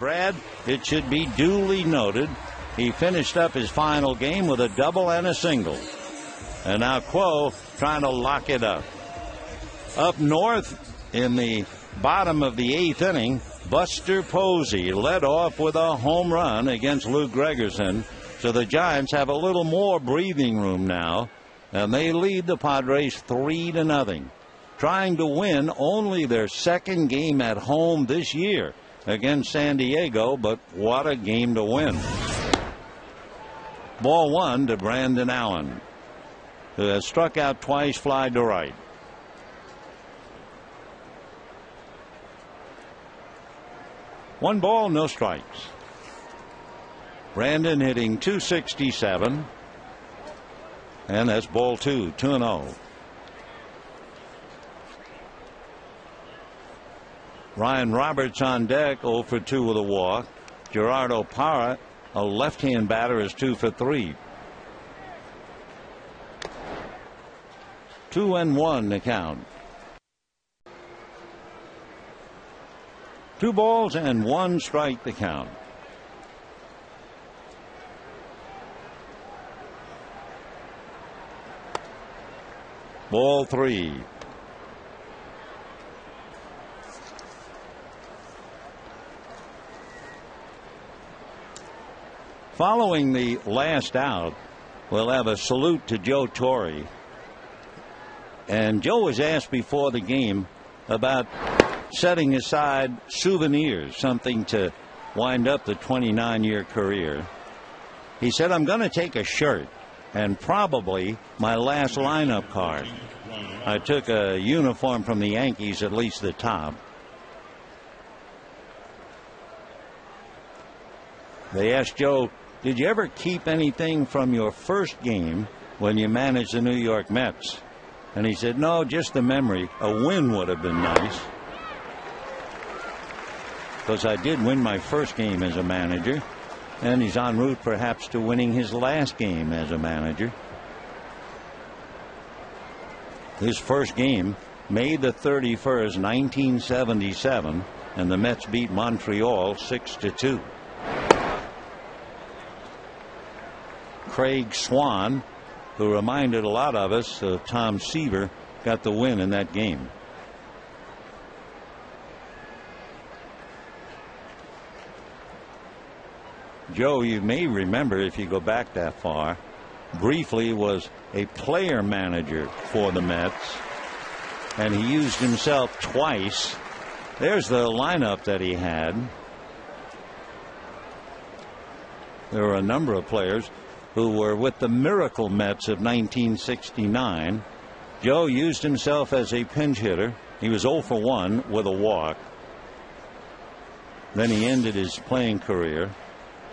Brad, it should be duly noted, he finished up his final game with a double and a single. And now Quo trying to lock it up. Up north in the bottom of the 8th inning, Buster Posey led off with a home run against Lou Gregerson. So the Giants have a little more breathing room now, and they lead the Padres 3-0, trying to win only their second game at home this year against San Diego, but what a game to win. Ball 1 to Brandon Allen, who has struck out twice, fly to right. One ball, no strikes. Brandon hitting .267, and that's ball 2, 2-0. Ryan Roberts on deck, 0 for 2 with a walk. Gerardo Parra, a left-hand batter, is 2 for 3. 2-1 the count. 2 balls and 1 strike the count. Ball 3. Following the last out, we'll have a salute to Joe Torre. And Joe was asked before the game about setting aside souvenirs, something to wind up the 29-year career. He said, I'm going to take a shirt and probably my last lineup card. I took a uniform from the Yankees, at least the top. They asked Joe, did you ever keep anything from your first game when you managed the New York Mets? And he said, no, just the memory. A win would have been nice. Because I did win my first game as a manager, and he's en route perhaps to winning his last game as a manager. His first game, May the 31st, 1977, and the Mets beat Montreal 6-2. Craig Swan, who reminded a lot of us of Tom Seaver, got the win in that game. Joe, you may remember, if you go back that far, briefly was a player manager for the Mets, and he used himself twice. There's the lineup that he had. There were a number of players who were with the Miracle Mets of 1969. Joe used himself as a pinch hitter. He was 0 for 1 with a walk. Then he ended his playing career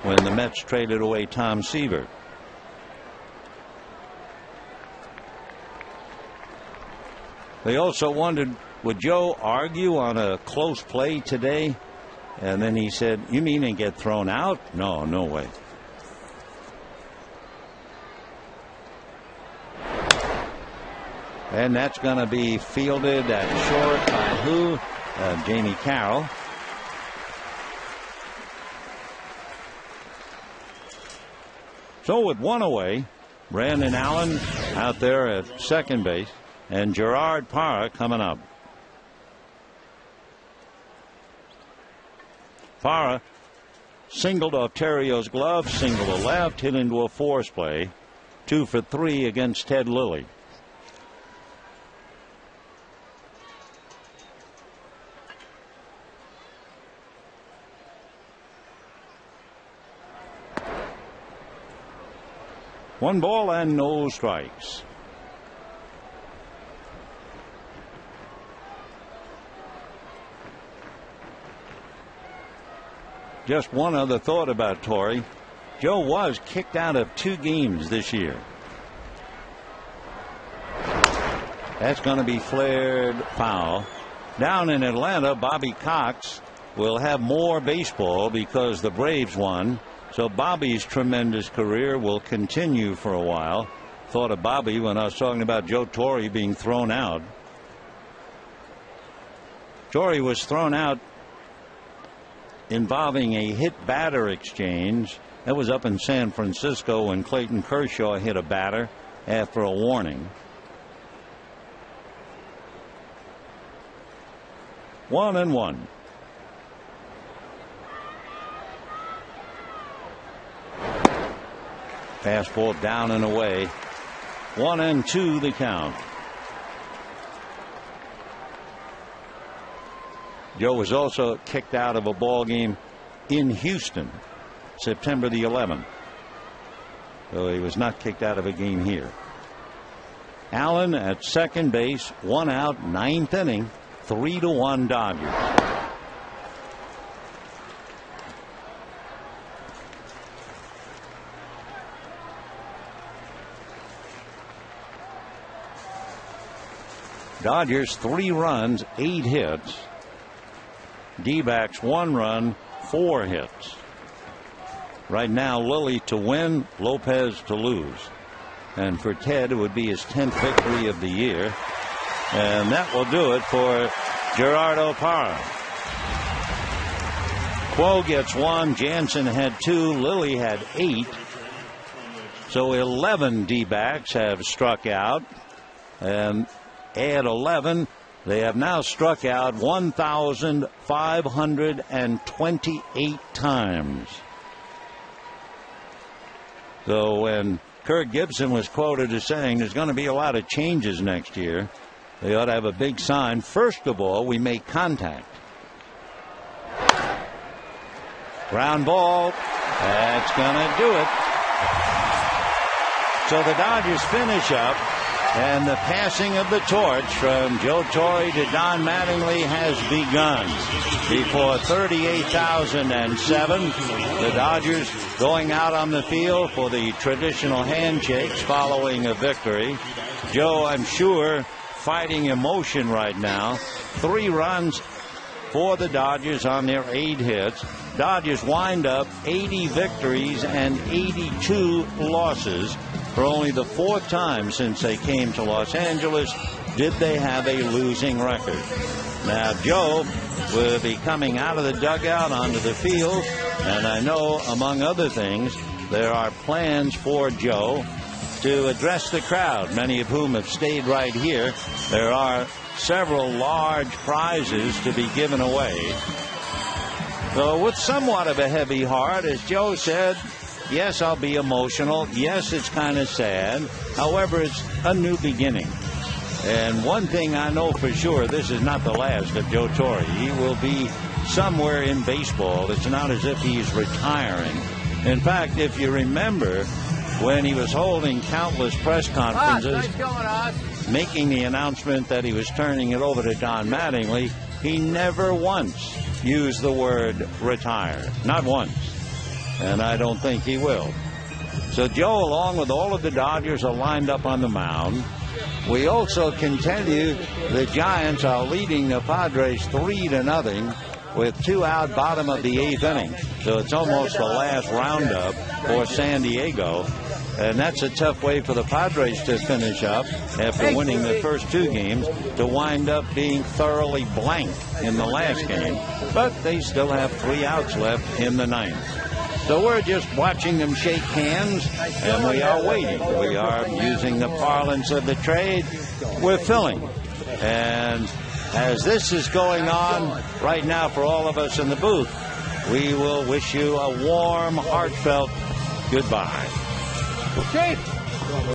when the Mets traded away Tom Seaver. They also wondered, would Joe argue on a close play today? And then he said, you mean and get thrown out? No, no way. And that's going to be fielded at short by who? Jamie Carroll. So with 1 away, Brandon Allen out there at second base, and Gerard Parra coming up. Parra singled off Terrio's glove, single to left, hit into a force play. 2 for 3 against Ted Lilly. One ball and no strikes. Just one other thought about Torre. Joe was kicked out of 2 games this year. That's going to be flared foul. Down in Atlanta, Bobby Cox will have more baseball because the Braves won. So Bobby's tremendous career will continue for a while. Thought of Bobby when I was talking about Joe Torre being thrown out. Torre was thrown out involving a hit-batter exchange. That was up in San Francisco when Clayton Kershaw hit a batter after a warning. 1-1. Fastball down and away. 1-2 the count. Joe was also kicked out of a ball game in Houston, September the 11th. So he was not kicked out of a game here. Allen at second base, 1 out, 9th inning, 3-1 Dodgers. Dodgers 3 runs, 8 hits. D-backs 1 run, 4 hits. Right now, Lilly to win, Lopez to lose. And for Ted, it would be his 10th victory of the year. And that will do it for Gerardo Parra. Quo gets 1, Jansen had 2, Lilly had 8. So 11 D-backs have struck out. And add 11, they have now struck out 1,528 times. So when Kirk Gibson was quoted as saying there's going to be a lot of changes next year, they ought to have a big sign. First of all, we make contact. Ground ball. That's going to do it. So the Dodgers finish up. And the passing of the torch from Joe Torre to Don Mattingly has begun. Before 38,007, the Dodgers going out on the field for the traditional handshakes following a victory. Joe, I'm sure, fighting emotion right now. 3 runs for the Dodgers on their 8 hits. Dodgers wind up 80 victories and 82 losses. For only the 4th time since they came to Los Angeles did they have a losing record. Now Joe will be coming out of the dugout onto the field, and I know among other things there are plans for Joe to address the crowd, many of whom have stayed right here. There are several large prizes to be given away. So with somewhat of a heavy heart, as Joe said, yes, I'll be emotional. Yes, it's kind of sad. However, it's a new beginning. And one thing I know for sure, this is not the last of Joe Torre. He will be somewhere in baseball. It's not as if he's retiring. In fact, if you remember when he was holding countless press conferences, making the announcement that he was turning it over to Don Mattingly, he never once used the word retire. Not once. And I don't think he will. So Joe, along with all of the Dodgers, are lined up on the mound. We also can tell you the Giants are leading the Padres 3-0 with 2 out, bottom of the 8th inning. So it's almost the last roundup for San Diego. And that's a tough way for the Padres to finish up after winning the first 2 games, to wind up being thoroughly blanked in the last game. But they still have 3 outs left in the 9th. So we're just watching them shake hands, and we are waiting. We are using the parlance of the trade. We're filling. And as this is going on right now for all of us in the booth, we will wish you a warm, heartfelt goodbye. Okay.